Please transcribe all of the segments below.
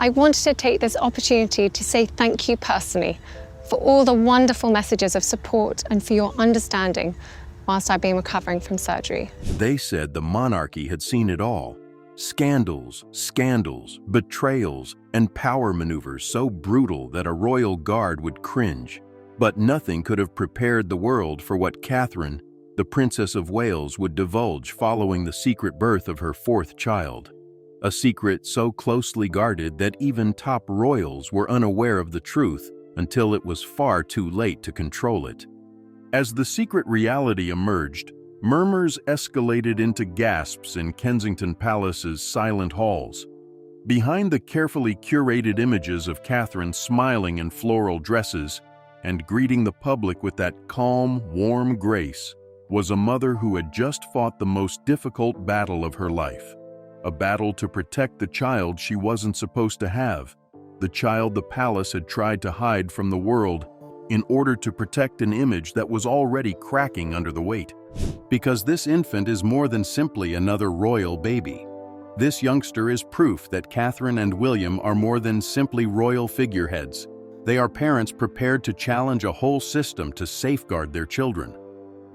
I wanted to take this opportunity to say thank you personally for all the wonderful messages of support and for your understanding whilst I've been recovering from surgery. They said the monarchy had seen it all. Scandals, betrayals, and power maneuvers so brutal that a royal guard would cringe. But nothing could have prepared the world for what Catherine, the Princess of Wales, would divulge following the secret birth of her fourth child. A secret so closely guarded that even top royals were unaware of the truth until it was far too late to control it. As the secret reality emerged, murmurs escalated into gasps in Kensington Palace's silent halls. Behind the carefully curated images of Catherine smiling in floral dresses and greeting the public with that calm, warm grace was a mother who had just fought the most difficult battle of her life. A battle to protect the child she wasn't supposed to have, the child the palace had tried to hide from the world in order to protect an image that was already cracking under the weight. Because this infant is more than simply another royal baby. This youngster is proof that Catherine and William are more than simply royal figureheads. They are parents prepared to challenge a whole system to safeguard their children.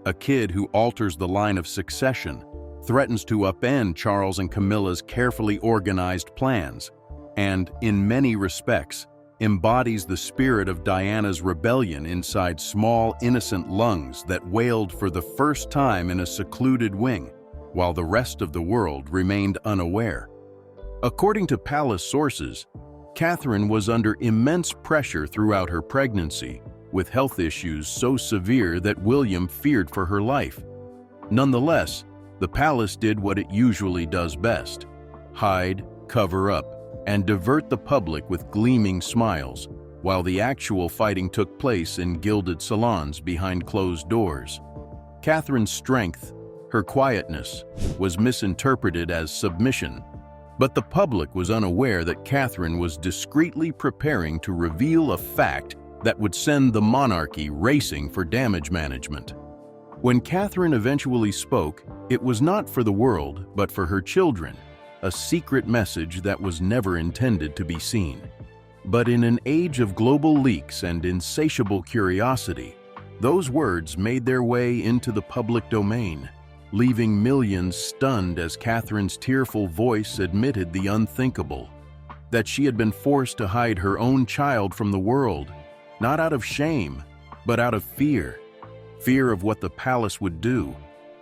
A kid who alters the line of succession, threatens to upend Charles and Camilla's carefully organized plans, and, in many respects, embodies the spirit of Diana's rebellion inside small, innocent lungs that wailed for the first time in a secluded wing, while the rest of the world remained unaware. According to palace sources, Catherine was under immense pressure throughout her pregnancy, with health issues so severe that William feared for her life. Nonetheless, the palace did what it usually does best: hide, cover up, and divert the public with gleaming smiles, while the actual fighting took place in gilded salons behind closed doors. Catherine's strength, her quietness, was misinterpreted as submission, but the public was unaware that Catherine was discreetly preparing to reveal a fact that would send the monarchy racing for damage management. When Catherine eventually spoke, it was not for the world, but for her children, a secret message that was never intended to be seen. But in an age of global leaks and insatiable curiosity, those words made their way into the public domain, leaving millions stunned as Catherine's tearful voice admitted the unthinkable, that she had been forced to hide her own child from the world, not out of shame, but out of fear. Fear of what the palace would do,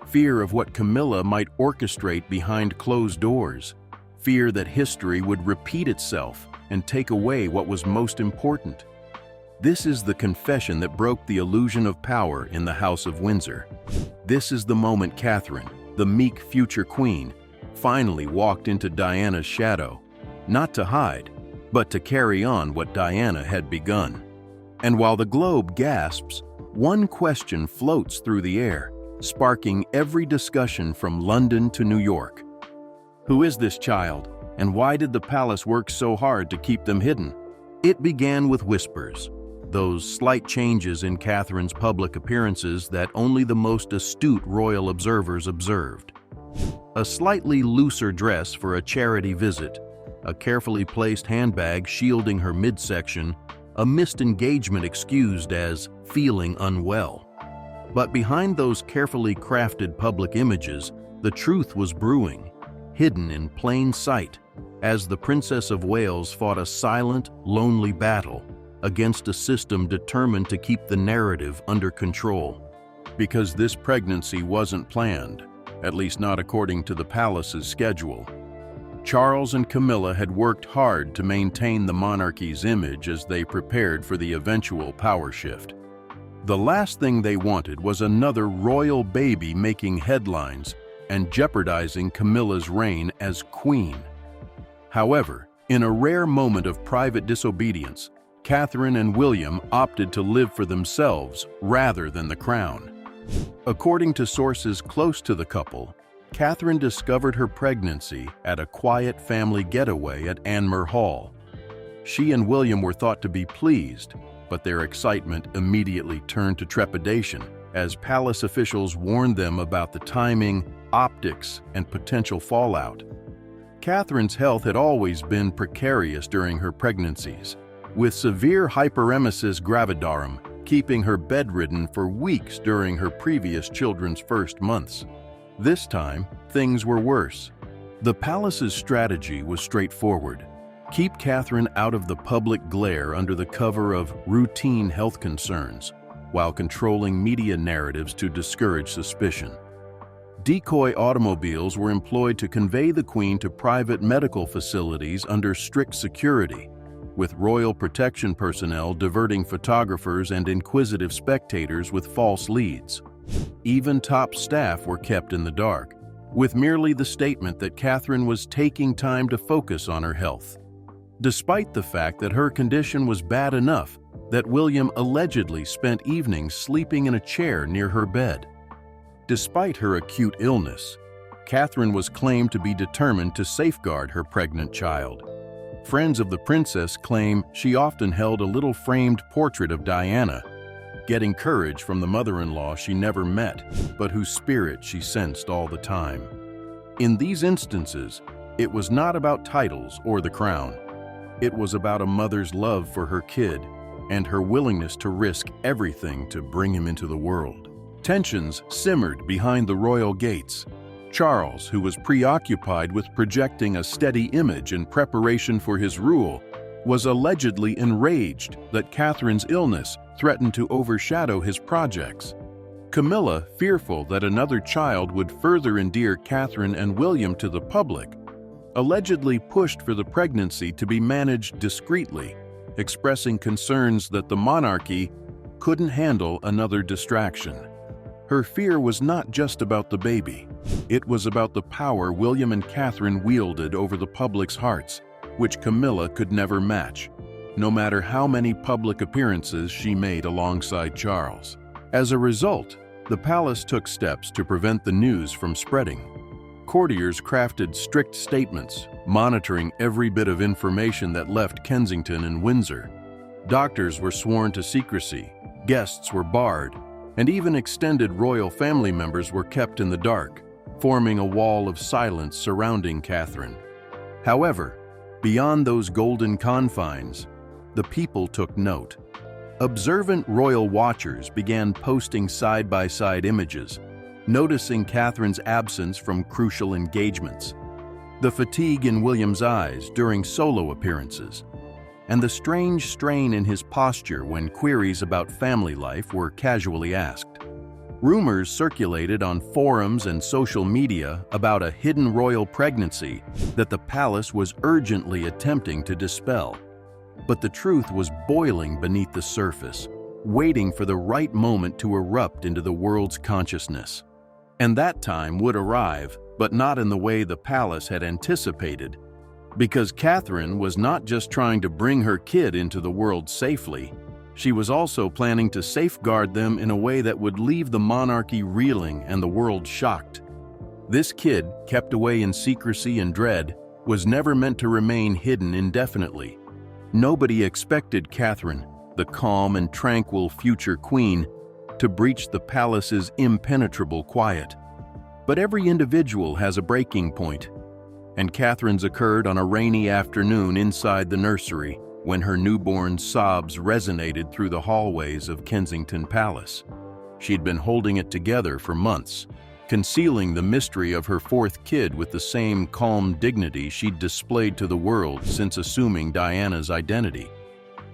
fear of what Camilla might orchestrate behind closed doors, fear that history would repeat itself and take away what was most important. This is the confession that broke the illusion of power in the House of Windsor. This is the moment Catherine, the meek future queen, finally walked into Diana's shadow, not to hide, but to carry on what Diana had begun. And while the globe gasps, one question floats through the air, sparking every discussion from London to New York. Who is this child, and why did the palace work so hard to keep them hidden? It began with whispers, those slight changes in Catherine's public appearances that only the most astute royal observers observed. A slightly looser dress for a charity visit, a carefully placed handbag shielding her midsection, a missed engagement excused as feeling unwell. But behind those carefully crafted public images, the truth was brewing, hidden in plain sight, as the Princess of Wales fought a silent, lonely battle against a system determined to keep the narrative under control. Because this pregnancy wasn't planned, at least not according to the palace's schedule. Charles and Camilla had worked hard to maintain the monarchy's image as they prepared for the eventual power shift. The last thing they wanted was another royal baby making headlines and jeopardizing Camilla's reign as queen. However, in a rare moment of private disobedience, Catherine and William opted to live for themselves rather than the crown. According to sources close to the couple, Catherine discovered her pregnancy at a quiet family getaway at Anmer Hall. She and William were thought to be pleased, but their excitement immediately turned to trepidation as palace officials warned them about the timing, optics, and potential fallout. Catherine's health had always been precarious during her pregnancies, with severe hyperemesis gravidarum keeping her bedridden for weeks during her previous children's first months. This time, things were worse. The palace's strategy was straightforward. Keep Catherine out of the public glare under the cover of routine health concerns, while controlling media narratives to discourage suspicion. Decoy automobiles were employed to convey the Queen to private medical facilities under strict security, with royal protection personnel diverting photographers and inquisitive spectators with false leads. Even top staff were kept in the dark, with merely the statement that Catherine was taking time to focus on her health, despite the fact that her condition was bad enough that William allegedly spent evenings sleeping in a chair near her bed. Despite her acute illness, Catherine was claimed to be determined to safeguard her pregnant child. Friends of the princess claim she often held a little framed portrait of Diana, getting courage from the mother-in-law she never met, but whose spirit she sensed all the time. In these instances, it was not about titles or the crown. It was about a mother's love for her kid and her willingness to risk everything to bring him into the world. Tensions simmered behind the royal gates. Charles, who was preoccupied with projecting a steady image in preparation for his rule, was allegedly enraged that Catherine's illness threatened to overshadow his projects. Camilla, fearful that another child would further endear Catherine and William to the public, allegedly pushed for the pregnancy to be managed discreetly, expressing concerns that the monarchy couldn't handle another distraction. Her fear was not just about the baby. It was about the power William and Catherine wielded over the public's hearts, which Camilla could never match, no matter how many public appearances she made alongside Charles. As a result, the palace took steps to prevent the news from spreading. Courtiers crafted strict statements, monitoring every bit of information that left Kensington and Windsor. Doctors were sworn to secrecy, guests were barred, and even extended royal family members were kept in the dark, forming a wall of silence surrounding Catherine. However, beyond those golden confines, the people took note. Observant royal watchers began posting side-by-side images, noticing Catherine's absence from crucial engagements, the fatigue in William's eyes during solo appearances, and the strange strain in his posture when queries about family life were casually asked. Rumors circulated on forums and social media about a hidden royal pregnancy that the palace was urgently attempting to dispel. But the truth was boiling beneath the surface, waiting for the right moment to erupt into the world's consciousness. And that time would arrive, but not in the way the palace had anticipated. Because Catherine was not just trying to bring her kid into the world safely, she was also planning to safeguard them in a way that would leave the monarchy reeling and the world shocked. This kid, kept away in secrecy and dread, was never meant to remain hidden indefinitely. Nobody expected Catherine, the calm and tranquil future queen, to breach the palace's impenetrable quiet. But every individual has a breaking point, and Catherine's occurred on a rainy afternoon inside the nursery when her newborn's sobs resonated through the hallways of Kensington Palace. She'd been holding it together for months, concealing the mystery of her fourth kid with the same calm dignity she'd displayed to the world since assuming Diana's identity.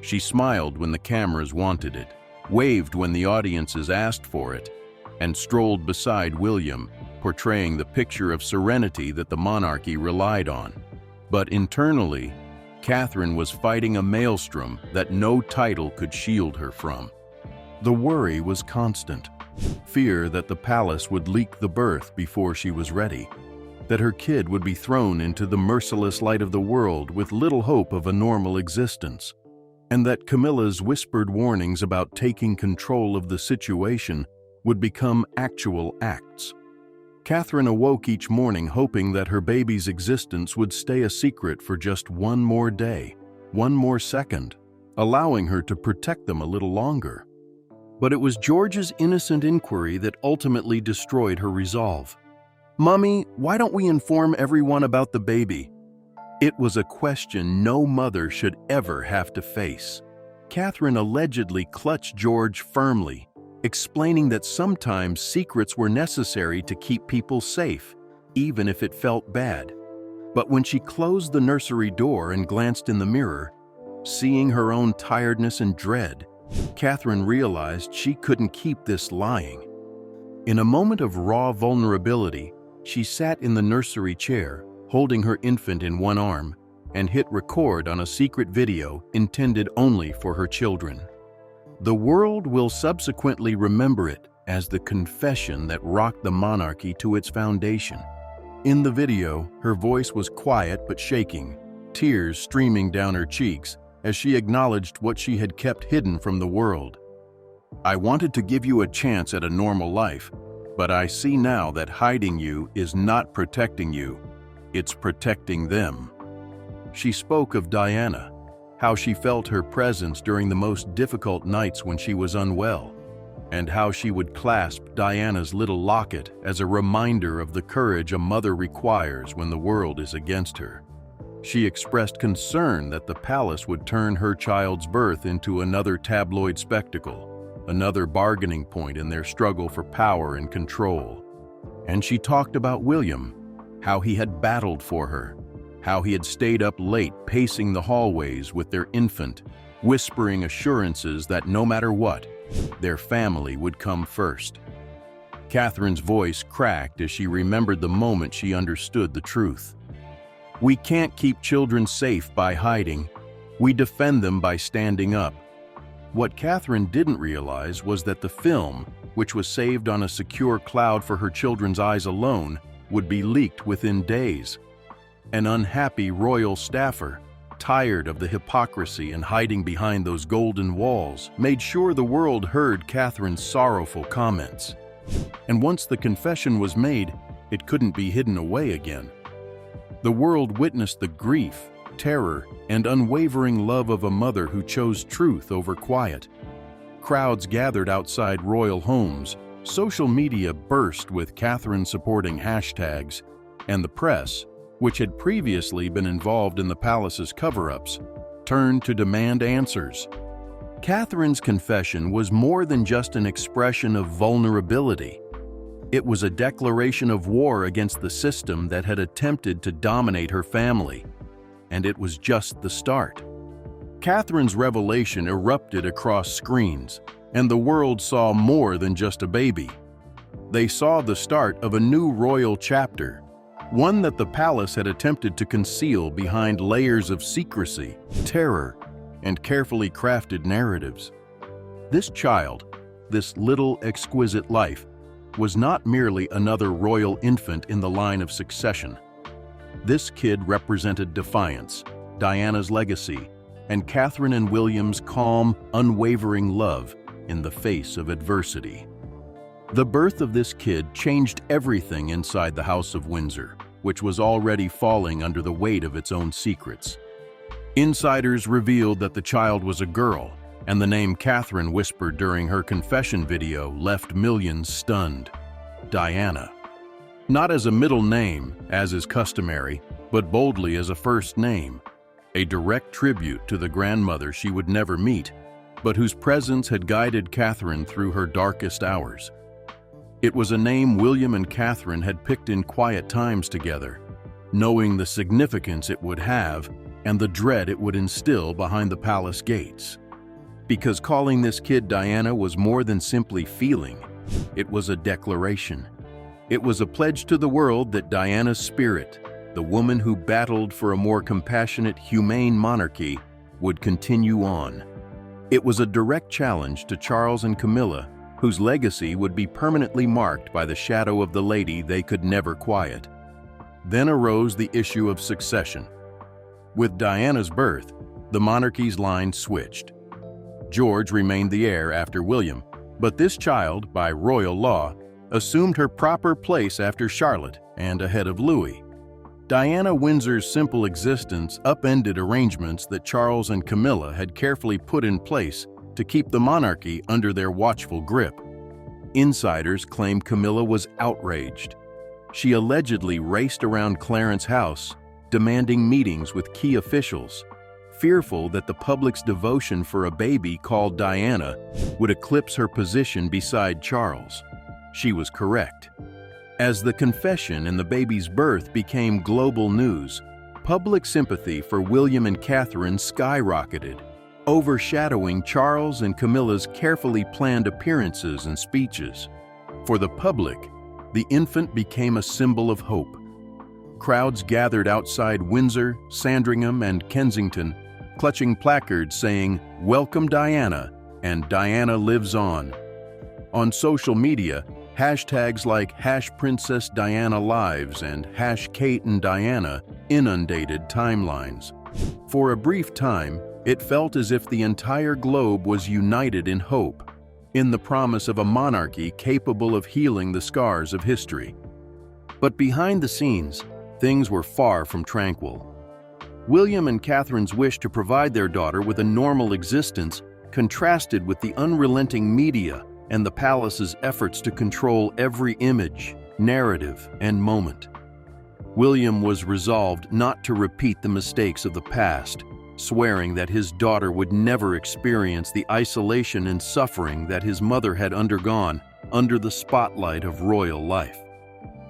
She smiled when the cameras wanted it, waved when the audiences asked for it, and strolled beside William, portraying the picture of serenity that the monarchy relied on. But internally, Catherine was fighting a maelstrom that no title could shield her from. The worry was constant. Fear that the palace would leak the birth before she was ready, that her kid would be thrown into the merciless light of the world with little hope of a normal existence, and that Camilla's whispered warnings about taking control of the situation would become actual acts. Catherine awoke each morning hoping that her baby's existence would stay a secret for just one more day, one more second, allowing her to protect them a little longer. But it was George's innocent inquiry that ultimately destroyed her resolve. "Mummy, why don't we inform everyone about the baby? It was a question no mother should ever have to face. Catherine allegedly clutched George firmly, explaining that sometimes secrets were necessary to keep people safe, even if it felt bad. But when she closed the nursery door and glanced in the mirror, seeing her own tiredness and dread, Catherine realized she couldn't keep this lying. In a moment of raw vulnerability, she sat in the nursery chair, holding her infant in one arm, and hit record on a secret video intended only for her children. The world will subsequently remember it as the confession that rocked the monarchy to its foundation. In the video, her voice was quiet but shaking, tears streaming down her cheeks as she acknowledged what she had kept hidden from the world. "I wanted to give you a chance at a normal life, but I see now that hiding you is not protecting you, it's protecting them." She spoke of Diana, how she felt her presence during the most difficult nights when she was unwell, and how she would clasp Diana's little locket as a reminder of the courage a mother requires when the world is against her. She expressed concern that the palace would turn her child's birth into another tabloid spectacle, another bargaining point in their struggle for power and control. And she talked about William, how he had battled for her, how he had stayed up late pacing the hallways with their infant, whispering assurances that no matter what, their family would come first. Catherine's voice cracked as she remembered the moment she understood the truth. We can't keep children safe by hiding. We defend them by standing up. What Catherine didn't realize was that the film, which was saved on a secure cloud for her children's eyes alone, would be leaked within days. An unhappy royal staffer, tired of the hypocrisy and hiding behind those golden walls, made sure the world heard Catherine's sorrowful comments. And once the confession was made, it couldn't be hidden away again. The world witnessed the grief, terror, and unwavering love of a mother who chose truth over quiet. Crowds gathered outside royal homes, social media burst with Catherine-supporting hashtags, and the press, which had previously been involved in the palace's cover-ups, turned to demand answers. Catherine's confession was more than just an expression of vulnerability. It was a declaration of war against the system that had attempted to dominate her family. And it was just the start. Catherine's revelation erupted across screens, and the world saw more than just a baby. They saw the start of a new royal chapter, one that the palace had attempted to conceal behind layers of secrecy, terror, and carefully crafted narratives. This child, this little exquisite life, was not merely another royal infant in the line of succession. This kid represented defiance, Diana's legacy, and Catherine and William's calm, unwavering love in the face of adversity. The birth of this kid changed everything inside the House of Windsor, which was already falling under the weight of its own secrets. Insiders revealed that the child was a girl, and the name Catherine whispered during her confession video left millions stunned. Diana. Not as a middle name, as is customary, but boldly as a first name, a direct tribute to the grandmother she would never meet, but whose presence had guided Catherine through her darkest hours. It was a name William and Catherine had picked in quiet times together, knowing the significance it would have and the dread it would instill behind the palace gates. Because calling this kid Diana was more than simply feeling, it was a declaration. It was a pledge to the world that Diana's spirit, the woman who battled for a more compassionate, humane monarchy, would continue on. It was a direct challenge to Charles and Camilla, whose legacy would be permanently marked by the shadow of the lady they could never quiet. Then arose the issue of succession. With Diana's birth, the monarchy's line switched. George remained the heir after William, but this child, by royal law, assumed her proper place after Charlotte and ahead of Louis. Diana Windsor's simple existence upended arrangements that Charles and Camilla had carefully put in place to keep the monarchy under their watchful grip. Insiders claimed Camilla was outraged. She allegedly raced around Clarence's house, demanding meetings with key officials, fearful that the public's devotion for a baby called Diana would eclipse her position beside Charles. She was correct. As the confession and the baby's birth became global news, public sympathy for William and Catherine skyrocketed, overshadowing Charles and Camilla's carefully planned appearances and speeches. For the public, the infant became a symbol of hope. Crowds gathered outside Windsor, Sandringham, and Kensington, clutching placards saying, "Welcome Diana," and "Diana lives on." On social media, hashtags like #PrincessDianaLives and #KateAndDiana inundated timelines. For a brief time, it felt as if the entire globe was united in hope, in the promise of a monarchy capable of healing the scars of history. But behind the scenes, things were far from tranquil. William and Catherine's wish to provide their daughter with a normal existence contrasted with the unrelenting media and the palace's efforts to control every image, narrative, and moment. William was resolved not to repeat the mistakes of the past, swearing that his daughter would never experience the isolation and suffering that his mother had undergone under the spotlight of royal life.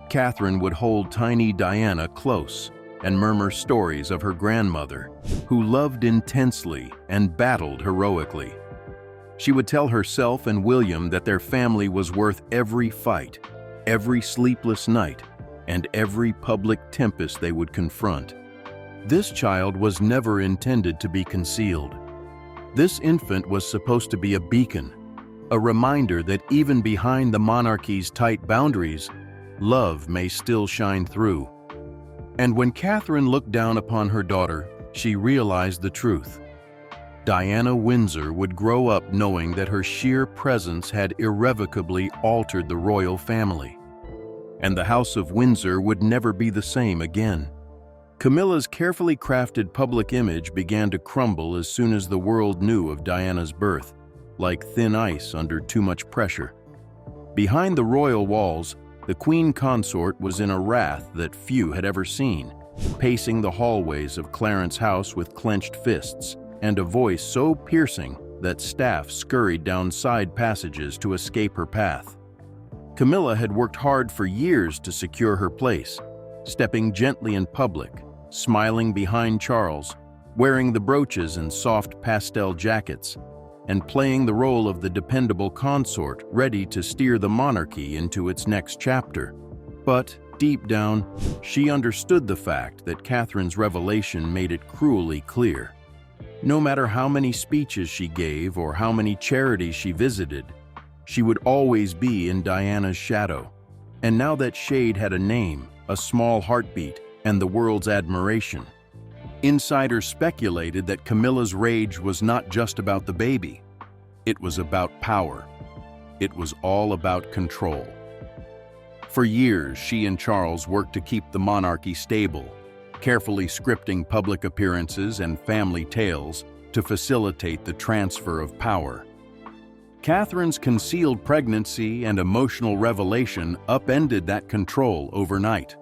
Catherine would hold tiny Diana close and murmur stories of her grandmother, who loved intensely and battled heroically. She would tell herself and William that their family was worth every fight, every sleepless night, and every public tempest they would confront. This child was never intended to be concealed. This infant was supposed to be a beacon, a reminder that even behind the monarchy's tight boundaries, love may still shine through. And when Catherine looked down upon her daughter, she realized the truth. Diana Windsor would grow up knowing that her sheer presence had irrevocably altered the royal family, and the House of Windsor would never be the same again. Camilla's carefully crafted public image began to crumble as soon as the world knew of Diana's birth, like thin ice under too much pressure. Behind the royal walls, the Queen Consort was in a wrath that few had ever seen, pacing the hallways of Clarence House with clenched fists and a voice so piercing that staff scurried down side passages to escape her path. Camilla had worked hard for years to secure her place, stepping gently in public, smiling behind Charles, wearing the brooches and soft pastel jackets, and playing the role of the dependable consort ready to steer the monarchy into its next chapter. But deep down, she understood the fact that Catherine's revelation made it cruelly clear. No matter how many speeches she gave or how many charities she visited, she would always be in Diana's shadow. And now that shade had a name, a small heartbeat, and the world's admiration. Insiders speculated that Camilla's rage was not just about the baby. It was about power. It was all about control. For years, she and Charles worked to keep the monarchy stable, carefully scripting public appearances and family tales to facilitate the transfer of power. Catherine's concealed pregnancy and emotional revelation upended that control overnight.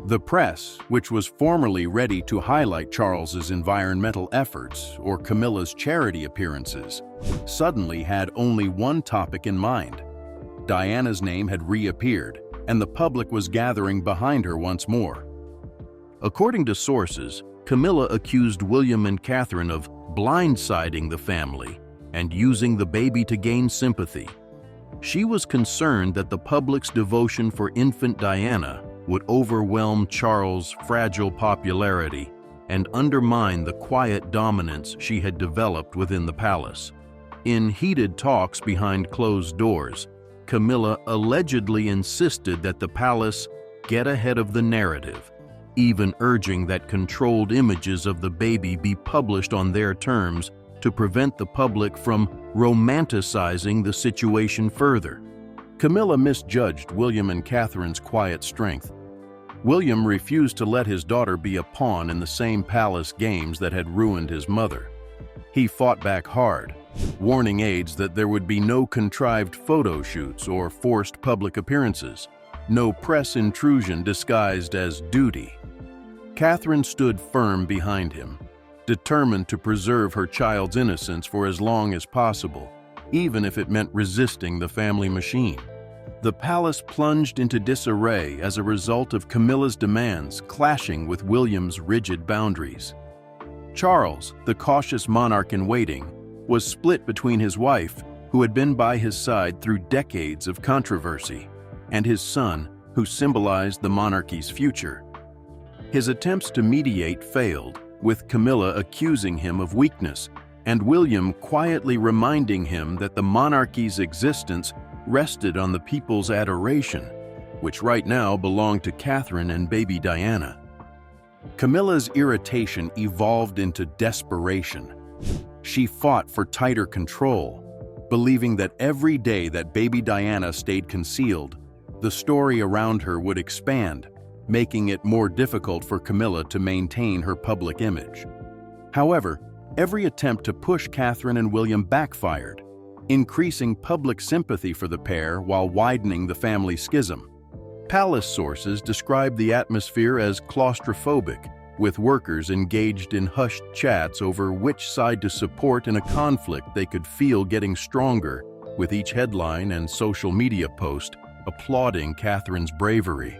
The press, which was formerly ready to highlight Charles's environmental efforts or Camilla's charity appearances, suddenly had only one topic in mind. Diana's name had reappeared, and the public was gathering behind her once more. According to sources, Camilla accused William and Catherine of blindsiding the family and using the baby to gain sympathy. She was concerned that the public's devotion for infant Diana would overwhelm Charles' fragile popularity and undermine the quiet dominance she had developed within the palace. In heated talks behind closed doors, Camilla allegedly insisted that the palace get ahead of the narrative, even urging that controlled images of the baby be published on their terms to prevent the public from romanticizing the situation further. Camilla misjudged William and Catherine's quiet strength. William refused to let his daughter be a pawn in the same palace games that had ruined his mother. He fought back hard, warning aides that there would be no contrived photo shoots or forced public appearances, no press intrusion disguised as duty. Catherine stood firm behind him, determined to preserve her child's innocence for as long as possible, even if it meant resisting the family machine. The palace plunged into disarray as a result of Camilla's demands clashing with William's rigid boundaries. Charles, the cautious monarch in waiting, was split between his wife, who had been by his side through decades of controversy, and his son, who symbolized the monarchy's future. His attempts to mediate failed, with Camilla accusing him of weakness, and William quietly reminding him that the monarchy's existence rested on the people's adoration, which right now belonged to Catherine and baby Diana. Camilla's irritation evolved into desperation. She fought for tighter control, believing that every day that baby Diana stayed concealed, the story around her would expand, making it more difficult for Camilla to maintain her public image. However, every attempt to push Catherine and William backfired, increasing public sympathy for the pair while widening the family schism. Palace sources describe the atmosphere as claustrophobic, with workers engaged in hushed chats over which side to support in a conflict they could feel getting stronger, with each headline and social media post applauding Catherine's bravery.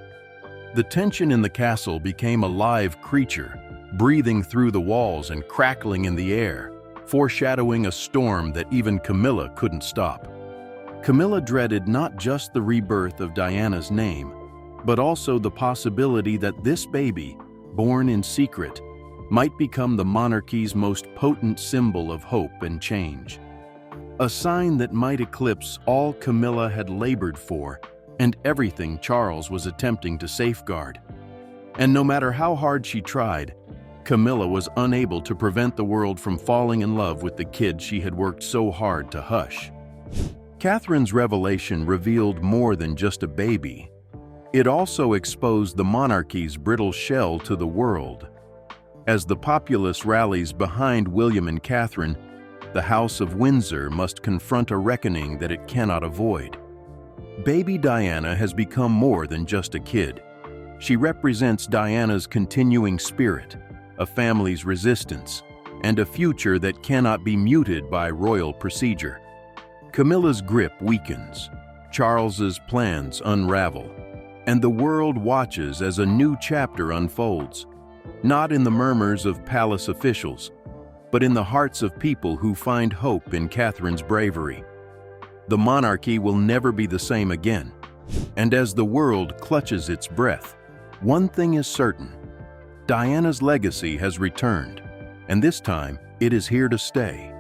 The tension in the castle became a live creature, breathing through the walls and crackling in the air, foreshadowing a storm that even Camilla couldn't stop. Camilla dreaded not just the rebirth of Diana's name, but also the possibility that this baby, born in secret, might become the monarchy's most potent symbol of hope and change. A sign that might eclipse all Camilla had labored for and everything Charles was attempting to safeguard. And no matter how hard she tried, Camilla was unable to prevent the world from falling in love with the kid she had worked so hard to hush. Catherine's revelation revealed more than just a baby. It also exposed the monarchy's brittle shell to the world. As the populace rallies behind William and Catherine, the House of Windsor must confront a reckoning that it cannot avoid. Baby Diana has become more than just a kid. She represents Diana's continuing spirit, a family's resistance, and a future that cannot be muted by royal procedure. Camilla's grip weakens, Charles's plans unravel, and the world watches as a new chapter unfolds, not in the murmurs of palace officials, but in the hearts of people who find hope in Catherine's bravery. The monarchy will never be the same again, and as the world clutches its breath, one thing is certain: Diana's legacy has returned, and this time it is here to stay.